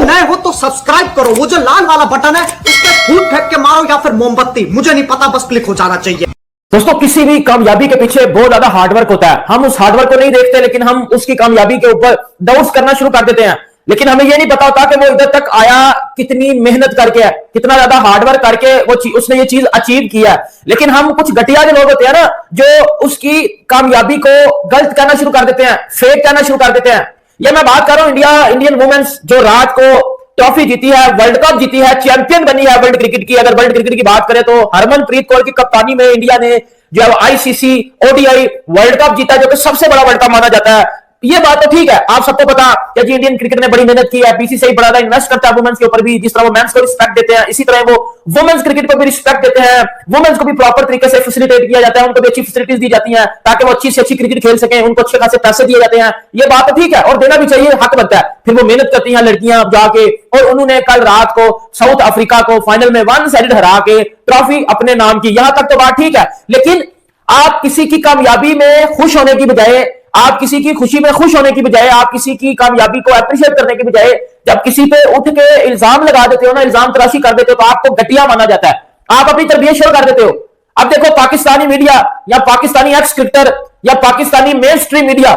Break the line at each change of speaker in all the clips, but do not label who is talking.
नए हो तो सब्सक्राइब करो, वो जो लाल वाला बटन है उस पर फूट फेंक के मारो या फिर मोमबत्ती, मुझे नहीं पता, बस क्लिक हो जाना चाहिए।
दोस्तों, किसी भी कामयाबी के पीछे बहुत ज्यादा हार्डवर्क होता है। हम उस हार्डवर्क को नहीं देखते, लेकिन हम उसकी कामयाबी के ऊपर डाउट्स करना शुरू कर देते हैं। लेकिन हमें यह नहीं पता होता कि वो इधर तक आया कितनी मेहनत करके है, कितना ज्यादा हार्डवर्क करके उसने ये चीज अचीव किया है। लेकिन हम कुछ घटिया जो लोग होते हैं ना, जो उसकी कामयाबी को गलत कहना शुरू कर देते हैं, फेक कहना शुरू कर देते हैं। ये मैं बात कर रहा हूं इंडियन वुमेन्स जो रात को ट्रॉफी जीती है, वर्ल्ड कप जीती है, चैंपियन बनी है वर्ल्ड क्रिकेट की। अगर वर्ल्ड क्रिकेट की बात करें तो हरमनप्रीत कौर की कप्तानी में इंडिया ने जो आईसीसी ओडीआई वर्ल्ड कप जीता, जो कि सबसे बड़ा वर्ल्ड कप माना जाता है। ये बात तो ठीक है, आप सबको पता कि जी इंडियन क्रिकेट ने बड़ी मेहनत की है, बीसीसीआई बड़ा ज्यादा इन्वेस्ट करता है वुमेन्स के ऊपर भी। जिस तरह वो मेंस को रिस्पेक्ट देते हैं, इसी तरह वो वुमेन्स क्रिकेट को भी रिस्पेक्ट देते हैं। वुमेन्स को भी प्रॉपर तरीके से फैसिलिटेट किया जाता है, उनको भी अच्छी फैसिलिटीज दी जाती हैं ताकि वो अच्छी से अच्छी क्रिकेट खेल सकें, उनको अच्छे खासे पैसे दिए जाते हैं। ये बात तो ठीक है और देना भी चाहिए, हक बनता है। फिर वो मेहनत करती हैं लड़कियां जाके, और उन्होंने कल रात को साउथ अफ्रीका को फाइनल में वन साइडेड हरा के ट्रॉफी अपने नाम की। यहां तक तो बात ठीक है, लेकिन आप किसी की कामयाबी में खुश होने की बजाय, आप किसी की खुशी में खुश होने की बजाय, आप किसी की कामयाबी को अप्रिशिएट करने की बजाय, जब किसी पे उठ के इल्जाम लगा देते हो ना, इल्जाम तराशी कर देते हो, तो आपको घटिया माना जाता है, आप अपनी तरबियत शुरू कर देते हो। अब देखो, पाकिस्तानी मीडिया या पाकिस्तानी एक्स क्रिकेटर या पाकिस्तानी मेन स्ट्रीम मीडिया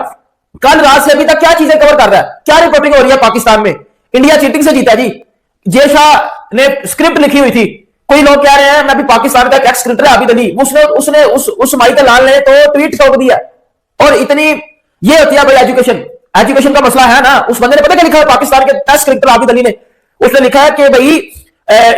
कल रात से अभी तक क्या चीजें कवर कर रहा है, क्या रिपोर्टिंग हो रही है पाकिस्तान में। इंडिया चीटिंग से जीता जी। जेशा ने स्क्रिप्ट लिखी हुई थी, कोई लोग कह रहे हैं मैं भी पाकिस्तान का एक्स क्रिकेटर है आबिद अली, उसने उस माइकल लाल ने तो ट्वीट ठोक दिया। और इतनी ये होती है भाई एजुकेशन का मसला है ना। उस बंदे ने पता क्या लिखा है, पाकिस्तान के टेस्ट क्रिकेटर आबिद अली ने, उसने लिखा है कि भाई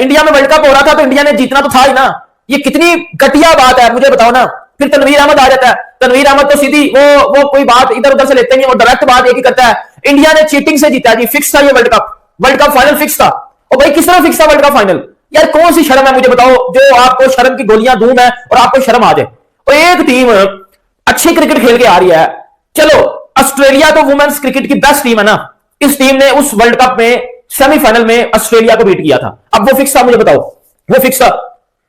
इंडिया में वर्ल्ड कप हो रहा था तो इंडिया ने जीतना तो था ही ना। ये कितनी घटिया बात है, मुझे बताओ ना। फिर तनवीर अहमद आ जाता है, तनवीर अहमद तो सीधी वो कोई बात इधर उधर से लेते नहीं, वो डायरेक्ट बात एक ही करता है, इंडिया ने चीटिंग से जीता जी, फिक्स था ये वर्ल्ड कप फाइनल फिक्स था। और भाई किस तरह फिक्स था वर्ल्ड कप फाइनल? यार कौन सी शर्म है, मुझे बताओ, जो आपको शर्म की गोलियां दूं मैं और आपको शर्म आ जाए। और एक टीम अच्छी क्रिकेट खेल के आ रही है, चलो ऑस्ट्रेलिया तो वुमेन्स क्रिकेट की बेस्ट टीम है ना, इस टीम ने उस वर्ल्ड कप में सेमीफाइनल में ऑस्ट्रेलिया को बीट किया था। अब वो फिक्स था, मुझे बताओ वो फिक्स था?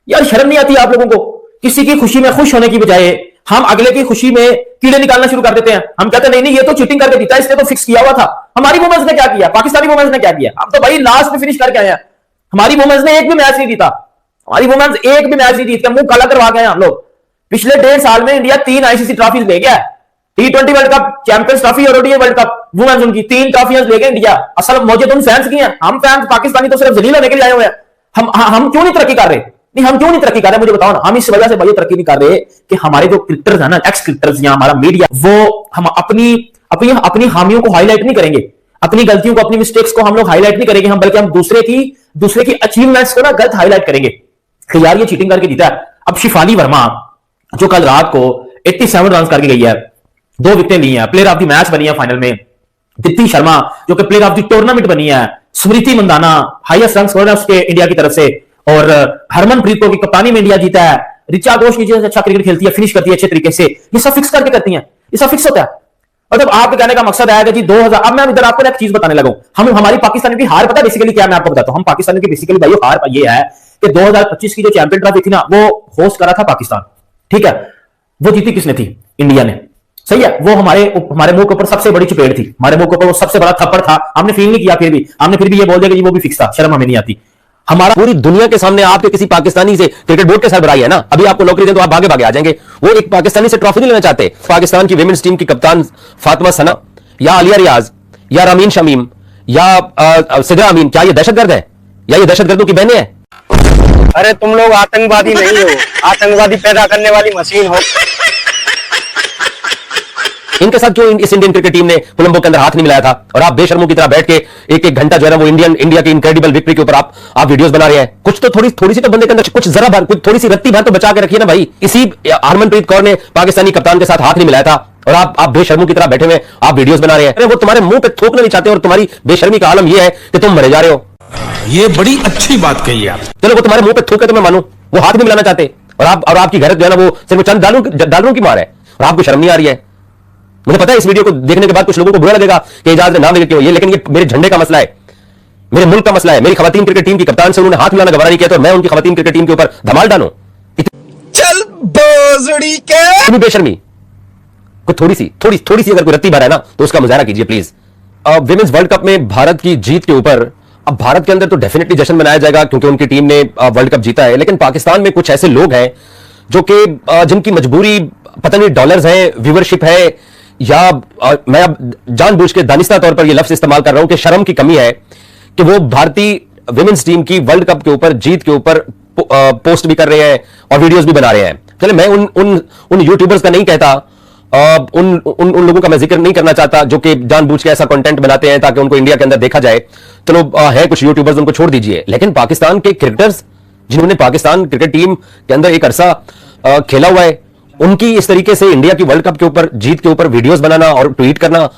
यार शर्म नहीं आती आप लोगों को? किसी की खुशी में खुश होने की बजाय हम अगले की खुशी में कीड़े निकालना शुरू कर देते हैं। हम कहते हैं नहीं ये तो चीटिंग करके जीता, इसने तो फिक्स किया हुआ था। हमारी वुमेन्स ने क्या किया, पाकिस्तानी वुमेन्स ने क्या किया? अब तो भाई लास्ट में फिनिश करके आए हैं। हमारी वुमेन्स ने एक भी मैच नहीं जीता, हमारी वुमेन्स एक भी मैच नहीं जीत के मुंह काला करवा गए हम लोग। पिछले 1.5 साल में इंडिया 3 आईसीसी ट्रॉफीज ले गया, T20 world cup, champions trophy और ओडीआई वर्ल्ड कप, वुमेन्स उनकी 3 ट्रॉफियां ले गए इंडिया। असल मौजे तो उन फैंस की हैं, हम फैंस पाकिस्तानी तो सिर्फ जलील होने के लिए आए हुए हैं। हम क्यों नहीं तरक्की कर रहे? नहीं, हम क्यों नहीं तरक्की कर रहे, मुझे बताओ ना। हम इस वजह से भाई तरक्की नहीं कर रहे कि हमारे जो क्रिकेटर्स हैं ना, एक्स क्रिकेटर्स, या हमारा मीडिया, वो हम अपनी हामियों को हाईलाइट नहीं करेंगे, अपनी गलतियों को, अपनी मिस्टेक्स को हम लोग हाईलाइट नहीं करेंगे, बल्कि हम दूसरे की अचीवमेंट्स को ना गलत हाईलाइट करेंगे कि यार ये चीटिंग करके जीता है। अब शिफाली वर्मा जो कल रात को 87 रन करके गई है, 2 विकेटें ली हैं, प्लेयर ऑफ द मैच बनी है फाइनल में। दीप्ति शर्मा जो कि प्लेयर ऑफ द टूर्नामेंट बनी है। स्मृति मंदाना हाईएस्ट रन स्कोरर है उसके इंडिया की तरफ से। और हरमनप्रीत कौर की कप्तानी में इंडिया जीता है। ऋचा घोष नीचे से अच्छा क्रिकेट खेलती है, फिनिश करती है अच्छे तरीके से। ये सब फिक्स करके करती है, ये सब फिक्स होता है। और जब आपके कहने का मकसद आएगा जी 2000, अब मैं इधर आपको एक चीज बताने लगा हूं। हमारी पाकिस्तान की हार पता है बेसिकली क्या, मैं आपको बताता हूं। हम पाकिस्तान की बेसिकली भाई हार ये है कि 2025 की जो चैंपियन ट्रॉफी थी ना, वो होस्ट करा था पाकिस्तान, ठीक है। वो जीती किसने थी? इंडिया ने, सही है। वो हमारे मुंह के ऊपर सबसे बड़ी चपेट थी, हमारे मुंह के ऊपर वो सबसे बड़ा थप्पड़ था। हमने फील नहीं किया, हमने फिर भी ये बोल दिया कि वो भी फिक्स था। शर्म हमें नहीं आती।
हमारा पूरी दुनिया के सामने आपके किसी पाकिस्तानी से क्रिकेट बोर्ड के साथ बुराई है ना, अभी आपको नौकरी दे तो आप भागे भागे आ जाएंगे। वो एक पाकिस्तानी से ट्रॉफी नहीं लेना चाहते। पाकिस्तान की विमेंस टीम की कप्तान फातिमा सना या आलिया रियाज या रमीन शमीम या सिद्रा अमीन, क्या ये दहशतगर्द है या ये दहशतगर्दों की बहनें हैं?
अरे तुम लोग आतंकवादी नहीं हो, आतंकवादी पैदा करने वाली मशीन हो।
इनके साथ क्यों इस इंडियन क्रिकेट टीम ने कोलंबो के अंदर हाथ नहीं मिलाया था? और आप बेशर्मों की तरह बैठ के एक घंटा जो है ना वो इंडिया की इनक्रेडिबल विक्ट्री के ऊपर आप वीडियोस बना रहे हैं। कुछ तो थोड़ी सी तो बंदे के अंदर कुछ जरा भर, थोड़ी सी रत्ती भर तो बचा के रखिए ना भाई। इसी हरमनप्रीत कौर ने पाकिस्तानी कप्तान के साथ हाथ नहीं मिलाया था और आप बेशर्मों की तरह बैठे हुए आप वीडियोस बना रहे हैं। अरे वो तुम्हारे मुंह पे थूकना नहीं चाहते और तुम्हारी बेशर्मी का आलम यह है कि तुम मरे जा रहे हो।
ये बड़ी अच्छी बात कही आप।
चलो वो तुम्हारे मुंह पे थूके तो मैं मानूं, वो हाथ नहीं मिलाना चाहते और आपकी गैरत जो है ना वो सिर्फ चंद डॉलरों की मार है और आपको शर्म नहीं आ रही है। मुझे पता है इस वीडियो को देखने के बाद कुछ लोगों को बुरा लगेगा कि इजाजत ना मिले क्यों ये, लेकिन ये मेरे झंडे का मसला है, मेरे मुल्क का मसला है। मेरी खवातीन क्रिकेट टीम की कप्तान से उन्होंने हाथ मिलाना गवारा नहीं किया तो मैं उनकी खवातीन क्रिकेट टीम के ऊपर धमाल डालूं?
चल बोजड़ी के
बेशर्मी को थोड़ी सी अगर कोई रत्ती भर है ना तो उसका मुजाहरा कीजिए प्लीज। विमेंस वर्ल्ड कप में भारत की जीत के ऊपर अब भारत के अंदर तो डेफिनेटली जश्न मनाया जाएगा क्योंकि उनकी टीम ने वर्ल्ड कप जीता है, लेकिन पाकिस्तान में कुछ ऐसे लोग हैं जो कि जिनकी मजबूरी पता नहीं डॉलर्स है, व्यूवरशिप है, या मैं अब जानबूझ के दानिस्ता तौर पर यह लफ्ज इस्तेमाल कर रहा हूं कि शर्म की कमी है कि वो भारतीय विमेंस टीम की वर्ल्ड कप के ऊपर जीत के ऊपर पोस्ट भी कर रहे हैं और वीडियोस भी बना रहे हैं। चले मैं उन यूट्यूबर्स का नहीं कहता, उन लोगों का मैं जिक्र नहीं करना चाहता जो कि जानबूझ के ऐसा कंटेंट बनाते हैं ताकि उनको इंडिया के अंदर देखा जाए। चलो है कुछ यूट्यूबर्स, उनको छोड़ दीजिए, लेकिन पाकिस्तान के क्रिकेटर्स जिन्होंने पाकिस्तान क्रिकेट टीम के अंदर एक अरसा खेला हुआ है, उनकी इस तरीके से इंडिया की वर्ल्ड कप के ऊपर जीत के ऊपर वीडियोस बनाना और ट्वीट करना,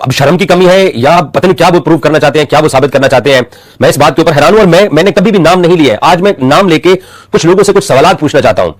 अब शर्म की कमी है या पता नहीं क्या वो प्रूव करना चाहते हैं, क्या वो साबित करना चाहते हैं। मैं इस बात के ऊपर हैरान हूं और मैंने कभी भी नाम नहीं लिया है। आज मैं नाम लेके कुछ लोगों से कुछ सवाल पूछना चाहता हूं।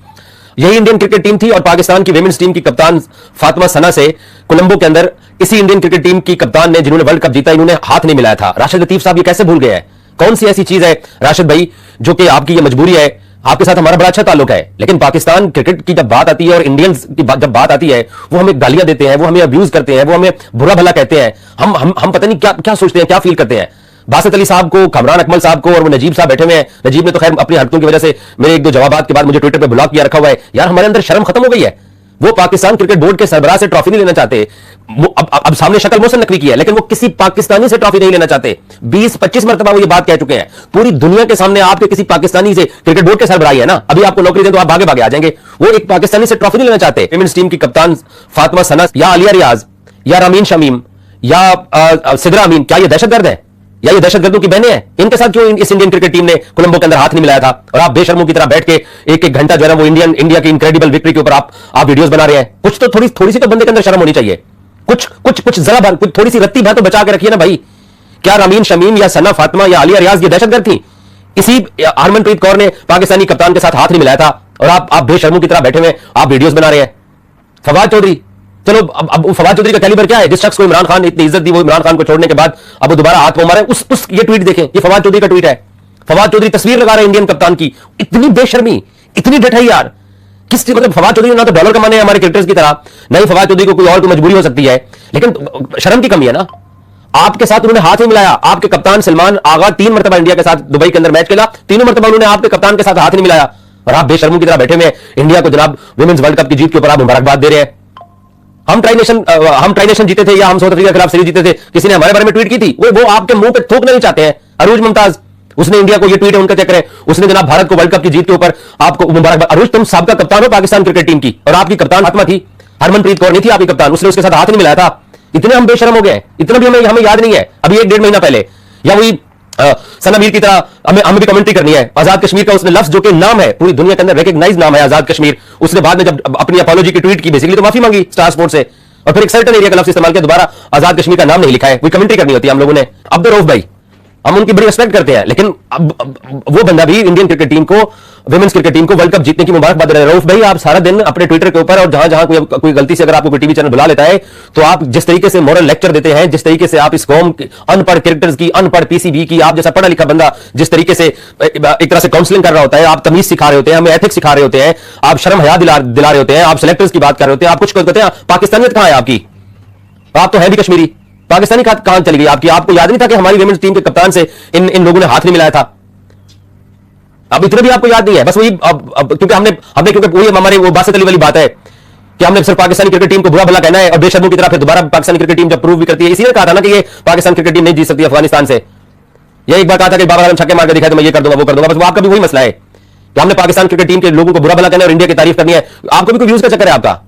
यही इंडियन क्रिकेट टीम थी और पाकिस्तान की विमेंस टीम की कप्तान फातिमा सना से कोलंबो के अंदर इसी इंडियन क्रिकेट टीम की कप्तान ने, जिन्होंने वर्ल्ड कप जीता, इन्होंने हाथ नहीं मिलाया था। राशिद लतीफ साहब ये कैसे भूल गए हैं? कौन सी ऐसी चीज है राशिद भाई जो कि आपकी ये मजबूरी है? आपके साथ हमारा बड़ा अच्छा ताल्लुक है, लेकिन पाकिस्तान क्रिकेट की जब बात आती है और इंडियंस की जब बात आती है, वो हमें गालियां देते हैं, वो हमें अब्यूज करते हैं, वो हमें बुरा भला कहते हैं। हम पता नहीं क्या क्या सोचते हैं, क्या फील करते हैं। बासित अली साहब को, कमरान अकमल साहब को और वो नजीब साहब बैठे हुए हैं। नजीब ने तो खैर अपनी हरकतों की वजह से मेरे एक दो जवाबात के बाद मुझे ट्विटर पे ब्लॉक किया रखा हुआ है। यार हमारे अंदर शर्म खत्म हो गई है। वो पाकिस्तान क्रिकेट बोर्ड के सरबराह से ट्रॉफी नहीं लेना चाहते। अब सामने शक्ल मोहसिन नकवी की है, लेकिन वो किसी पाकिस्तानी से ट्रॉफी नहीं लेना चाहते। 20-25 मरतबा वो ये बात कह चुके हैं पूरी दुनिया के सामने। आपके किसी पाकिस्तानी से क्रिकेट बोर्ड के सरबराही है ना, अभी आपको नौकरी दें तो आप भागे भागे आ जाएंगे। वो एक पाकिस्तानी से ट्रॉफी नहीं लेना चाहते। विमेंस टीम की कप्तान फातिमा सना या आलिया रियाज या रामीन शमीम या सिदरा अमीन, क्या ये दहशतगर्द है या ये दहशतगर्दों की बहनें हैं? इनके साथ क्यों इस इंडियन क्रिकेट टीम ने कोलंबो के अंदर हाथ नहीं मिलाया था? और आप बेशर्मों की तरह बैठ के एक एक घंटा जो है वो इंडिया की इनक्रेडिबल विक्ट्री के ऊपर आप वीडियोस बना रहे हैं। कुछ तो थोड़ी सी तो बंदे के अंदर शर्म होनी चाहिए। कुछ जरा भर, कुछ थोड़ी सी रत्ती भर तो बचा के रखिए ना भाई। क्या रामीन शमीम या सना फातिमा या आलिया रियाज ये दहशतगर्द थी? इसी हरमनप्रीत कौर ने पाकिस्तानी कप्तान के साथ हाथ नहीं मिलाया था और आप बेशर्मों की तरह बैठे हुए आप वीडियोस बना रहे हैं। फवाद चौधरी, चलो अब फवाद चौधरी का कैलिबर क्या है? जिस शख्स को इमरान खान ने इतनी इज्जत दी, वो इमरान खान को छोड़ने के बाद अब वो दोबारा हाथ वो मारे। उस ये ट्वीट देखें, ये फवाद चौधरी का ट्वीट है। फवाद चौधरी तस्वीर लगा रहे इंडियन कप्तान की। इतनी बेशर्मी, इतनी डठाई यार। किस मतलब फवाद चौधरी ना तो डॉलर कमाने हमारे क्रिकेटर्स की तरह, नहीं फवाद चौधरी को कोई और कोई मजबूरी हो सकती है, लेकिन शर्म की कमी है ना। आपके साथ उन्होंने हाथ ही मिलाया। आपके कप्तान सलमान आगा 3 मरतबा इंडिया के साथ दुबई के अंदर मैच खेला, तीनों मरतबा उन्होंने आपके कप्तान के साथ हाथ नहीं मिलाया और आप बेशर्मों की तरह बैठे हुए इंडिया को जनाब विमेंस वर्ल्ड कप की जीत के ऊपर आप मुबारकबाद दे रहे हैं। हम ट्राई नेशन जीते थे या हम साउथ अफ्रीका के खिलाफ सीरीज जीते थे, किसी ने हमारे बारे में ट्वीट की थी? वो आपके मुंह पे थूकना नहीं चाहते हैं। अरूज मुमताज, उसने इंडिया को, ये ट्वीट है उनका, चेक करें, उसने जनाब भारत को वर्ल्ड कप की जीत के ऊपर आपको मुबारकबाद। अरूज तुम साबका कप्तान हो पाकिस्तान क्रिकेट टीम की और आपकी कप्तान फातिमा थी, हरमनप्रीत कौर नहीं थी आपकी कप्तान। उसने उसके साथ हाथ नहीं मिलाया था। इतने हम बेशरम हो गए, इतना भी हमें याद नहीं है। अभी 1-1.5 महीना पहले या वही सना मीर की तरह हमें भी कमेंट्री करनी है। आजाद कश्मीर का उसने लफ्ज जो कि नाम है पूरी दुनिया के अंदर रिकॉग्नाइज नाम है आजाद कश्मीर, उसने बाद में जब अपनी अपॉलॉजी की ट्वीट की बेसिकली तो माफी मांगी स्टार स्पोर्ट्स से और फिर एक सर्टन एरिया का लफ्ज इस्तेमाल किया, दोबारा आजाद कश्मीर का नाम नहीं लिखा है। कोई कमेंट्री करनी होती है हम लोगों ने। अब्दुल रऊफ भाई, हम उनकी बड़ी रिस्पेक्ट करते हैं, लेकिन अब वो बंदा भी इंडियन क्रिकेट टीम को, विमेंस क्रिकेट टीम को वर्ल्ड कप जीतने की मुबारकबाद दे रहे हैं। रऊफ भाई, आप सारा दिन अपने ट्विटर के ऊपर और जहां जहां कोई गलती से अगर आपको कोई टीवी चैनल बुला लेता है तो आप जिस तरीके से मॉरल लेक्चर देते हैं, जिस तरीके से आप इस कौम की अनपढ़ क्रिकेटर्स की, अनपढ़ पीसीबी की, आप जैसा पढ़ा लिखा बंदा जिस तरीके से एक तरह से काउंसलिंग कर रहा होता है, आप तमीज सिखा रहे होते हैं, हमें एथिक्स सिखा रहे होते हैं, आप शर्म हया दिला रहे होते हैं, आप सिलेक्टर्स की बात कर रहे होते हैं, आप कुछ कहते हैं पाकिस्तानियत कहां है आपकी? आप तो है भी कश्मीरी, पाकिस्तानी कहां चली गई आपकी? आपको याद नहीं था कि हमारी विमेंस टीम के कप्तान से इन लोगों ने हाथ नहीं मिलाया था? अब इतना भी आपको याद नहीं है? बस वही क्योंकि हमने क्योंकि वही हमारे वो बासित अली वाली बात है कि हमने सिर्फ पाकिस्तानी क्रिकेट टीम को बुरा भला कहना है और बेशर्मों की तरह फिर दोबारा पाकिस्तानी क्रिकेट टीम जब प्रूव भी करती है। इसी ने कहा था ना कि ये पाकिस्तान क्रिकेट टीम नहीं जीत सकती अफगानिस्तान से। यह एक बार कहा था कि बाबर आजम छक्के मार के दिखाए तो मैं ये कर दूंगा, वो कर दूंगा। बस वो आपका भी वही मसला है कि हमने पाकिस्तान क्रिकेट टीम के लोगों को बुरा भला कहना है और इंडिया की तारीफ करनी है। आपको भी कोई व्यूज का चक्कर है आपका?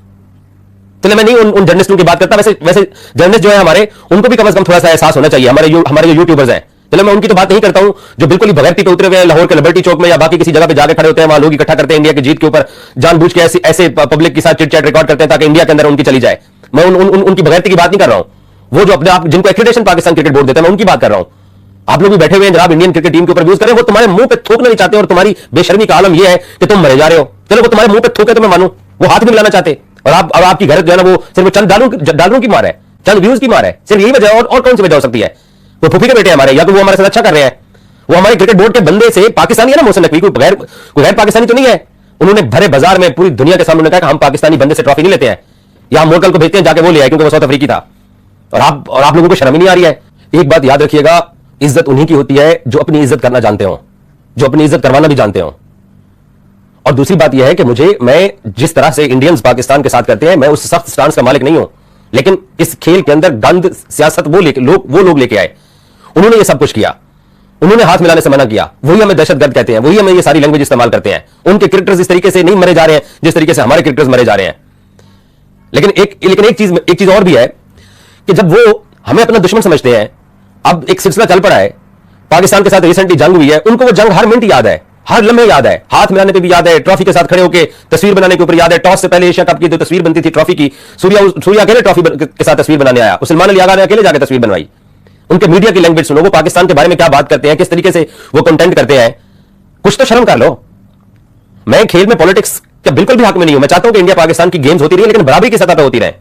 चलिए मैं नहीं उन जर्नलिस्टों की बात करता, वैसे जर्नलिस्ट जो है हमारे, उनको भी कम से कम थोड़ा सा एहसास होना चाहिए। हमारे जो यूट्यूबर्स हैं, चलो मैं उनकी तो बात नहीं करता हूं जो बिल्कुल ही बगैरती पे उतरे हुए हैं, लाहौर के लिबर्टी चौक में या बाकी किसी जगह पे जाके खड़े होते हैं, वहां लोग इकट्ठा करते हैं इंडिया की जीत के ऊपर, जानबूझ के ऐसे पब्लिक के साथ चिट चैट रिकॉर्ड करते हैं ताकि इंडिया के अंदर उनकी चली जाए। मैं उनकी बगैरती की बात नहीं कर रहा हूं। वो जो अपने आप जिनको एक्रेडिटेशन पाकिस्तान क्रिकेट बोर्ड देता है, मैं उनकी बात कर रहा हूं। आप लोग भी बैठे हुए हैं जनाब इंडियन क्रिकेट टीम के ऊपर व्यूज कर रहे हैं, वो तुम्हारे मुंह पे थूकना नहीं चाहते और तुम्हारी बेशर्मी का आलम यह है कि तुम मरे जा रहे हो। चलो वो तुम्हारे मुंह पे थूके तो मैं मानूं, वो हाथ नहीं मिलाना चाहते और आपकी घर जो है ना वो सिर्फ चंद डॉलरों की मार है, चंद व्यूज की मार है, सिर्फ यही वजह और कौन सी वजह हो सकती है? वो फूफी के बेटे हमारे, या तो वो हमारे साथ अच्छा कर रहे हैं, वो हमारे क्रिकेट बोर्ड के बंदे से पाकिस्तानी है ना मोहसिन नकवी, कोई गैर पाकिस्तानी तो नहीं है। उन्होंने भरे बाजार में पूरी दुनिया के सामने कहा कि हम पाकिस्तानी बंदे से ट्रॉफी नहीं लेते हैं, या हम मोरकल को भेजते हैं जाके वो ले आए क्योंकि वो साउथ अफ्रीकी था। और आप लोगों को शर्म ही नहीं आ रही है। एक बात याद रखिएगा, इज्जत उन्हीं की होती है जो अपनी इज्जत करना जानते हो, जो अपनी इज्जत करवाना भी जानते हो। और दूसरी बात यह है कि मैं जिस तरह से इंडियंस पाकिस्तान के साथ करते हैं, मैं उस सख्त स्टांस का मालिक नहीं हूं, लेकिन इस खेल के अंदर गंद सियासत वो लोग लेके आए, उन्होंने ये सब कुछ किया, उन्होंने हाथ मिलाने से मना किया, वही हमें दहशतगर्द कहते हैं, वही हमें ये सारी लैंग्वेज इस्तेमाल करते हैं। उनके क्रिकेटर्स इस तरीके से नहीं मरे जा रहे हैं जिस तरीके से हमारे क्रिकेटर्स मरे जा रहे हैं। लेकिन एक चीज और भी है कि जब वो हमें अपना दुश्मन समझते हैं, अब एक सिलसिला चल पड़ा है, पाकिस्तान के साथ रिसेंटली जंग हुई है, उनको वो जंग हर मिनट याद है, हर लम्हे याद है, हाथ मिलाने पे भी याद है, ट्रॉफी के साथ खड़े होकर तस्वीर बनाने के ऊपर याद है। टॉस से पहले एशिया कप की जो तस्वीर बनती थी ट्रॉफी की, सूर्या अकेले ट्रॉफी के साथ तस्वीर बनाने आया, सलमान अली आगा ने अकेले जाकर तस्वीर बनवाई। उनके मीडिया की लैंग्वेज सुनो, वो पाकिस्तान के बारे में क्या बात करते हैं, किस तरीके से वो कंटेंट करते हैं, कुछ तो शर्म कर लो। मैं खेल में पॉलिटिक्स के बिल्कुल भी हक में नहीं हूं। मैं चाहता हूं कि इंडिया पाकिस्तान की गेम्स होती रही, लेकिन बराबरी की सतह पर होती रहे।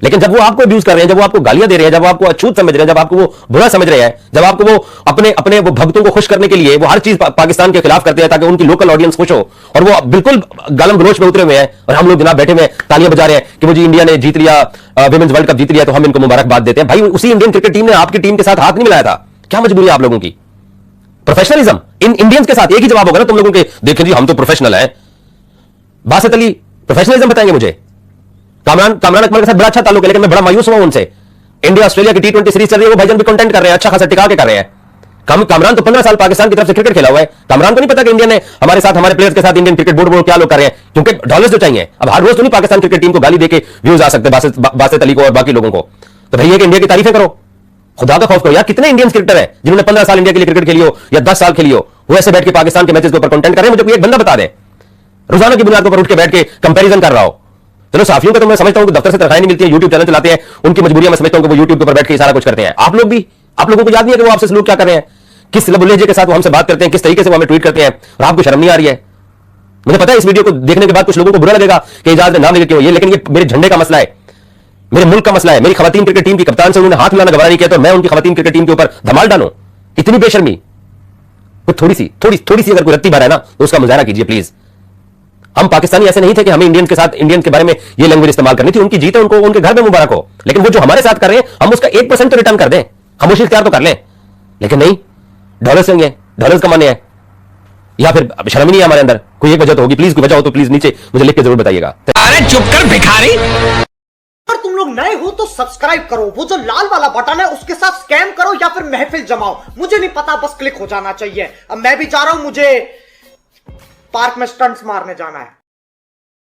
लेकिन जब वो आपको अब्यूज कर रहे हैं, जब वो आपको गालियां दे रहे हैं, जब वो आपको अछूत समझ रहे हैं, जब आपको वो बुरा समझ रहे हैं, जब आपको वो अपने वो भक्तों को खुश करने के लिए वो हर चीज पाकिस्तान के खिलाफ करते हैं ताकि उनकी लोकल ऑडियंस खुश हो, और वो बिल्कुल गालम गलोच में उतरे हुए हैं, और हम लोग जनाब बैठे हुए तालियां बजा रहे हैं कि वो जी इंडिया ने जीत लिया, विमेंस वर्ल्ड कप जीत लिया, तो हम इनको मुबारकबाद देते हैं। भाई उसी इंडियन क्रिकेट टीम ने आपकी टीम के साथ हाथ नहीं मिलाया था, क्या मजबूरी है आप लोगों की? प्रोफेशनलिज्म इन इंडियंस के साथ एक ही जवाब होगा ना तुम लोगों के, देखें जी हम तो प्रोफेशनल हैं। बासित अली प्रोफेशनलिज्म बताएंगे मुझे? कामरान अकमल के साथ बड़ा अच्छा ताल्लुक है, लेकिन मैं बड़ा मायूस हुआ उनसे। इंडिया ऑस्ट्रेलिया की T20 सीरीज चल रही है, वो भाईजान भी कंटेंट कर रहे हैं, अच्छा खासा टिका के कर रहे हैं। कामरान तो 15 साल पाकिस्तान की तरफ से क्रिकेट खेला हुआ है। कामरान को नहीं पता कि इंडिया ने हमारे साथ, हमारे प्लेयर्स के साथ इंडियन क्रिकेट बोर्ड क्या लोग कर रहे हैं, क्योंकि डॉलर्स जो चाहिए। अब हर रोज तो नहीं पाकिस्तान क्रिकेट टीम को गाली देके व्यूज आ सकते बासित अली को और बाकी लोगों को। तो भैया कि इंडिया की तारीफें करो, खुदा का खौफ करो यार। कितने इंडियन क्रिकेटर हैं जिन्होंने 15 साल इंडिया के लिए क्रिकेट खेली हो या 10 साल खेली हो, वो ऐसे बैठ के पाकिस्तान के मैचेस के ऊपर कंटेंट कर रहे हैं? मुझे कोई एक बंदा बता दे रोजाना की बुनियाद पर उठ के बैठ के कंपैरिजन कर रहा हो। चलो साफियों का तो मैं समझता हूं कि दफ्तर से तनख्वाह नहीं मिलती है, यूट्यूब चैनल चलाते हैं, उनकी मजबूरियां मैं समझता हूं कि वो यूट्यूब के ऊपर बैठ के सारा कुछ करते हैं। आप लोग को याद नहीं है कि वो आपसे सलूक क्या कर रहे हैं, किस लहजे के साथ वो हमसे बात करते हैं, किस तरीके से वो हमें ट्वीट करते हैं, और आपको शर्म नहीं आ रही है? मुझे पता है इस वीडियो को देखने के बाद कुछ लोगों को बुरा लगेगा कि इजाज ने नाम लेके क्यों, लेकिन ये मेरे झंडे का मसला है, मेरे मुल्क का मसला है। मेरी खवातीन क्रिकेट टीम की कप्तान से उन्होंने हाथ मिलाना गवारा नहीं किया, तो मैं उनकी खवातीन क्रिकेट टीम के ऊपर धमाल डालूं? इतनी बेशर्मी! थोड़ी सी अगर कोई रत्ती भर है ना तो उसका मुजाहरा कीजिए प्लीज। हम पाकिस्तानी ऐसे नहीं थे कि हमें इंडियंस के साथ, इंडियंस के बारे में ये लैंग्वेज इस्तेमाल करनी थी। उनकी जीत है, उनको उनके घर में मुबारक हो, लेकिन वो जो हमारे साथ कर रहे हैं हम उसका 1% तो रिटर्न कर दें, खामोशी इख्तियार तो कर लें। लेकिन नहीं, डॉलर्स नहीं है, डॉलर्स कमाने हैं, या फिर शर्म ही नहीं है हमारे अंदर। कोई एक वजह तो होगी, प्लीज कोई वजह हो तो प्लीज नीचे मुझे लिख के जरूर बताइएगा।
अरे चुप कर भिखारी।
अगर तुम लोग नए हो तो सब्सक्राइब करो, वो जो लाल वाला बटन है उसके साथ स्कैम करो या फिर महफिल जमाओ, मुझे नहीं पता, बस क्लिक हो जाना चाहिए। अब मैं भी जा रहा हूं, मुझे पार्क में स्टंट्स मारने जाना है।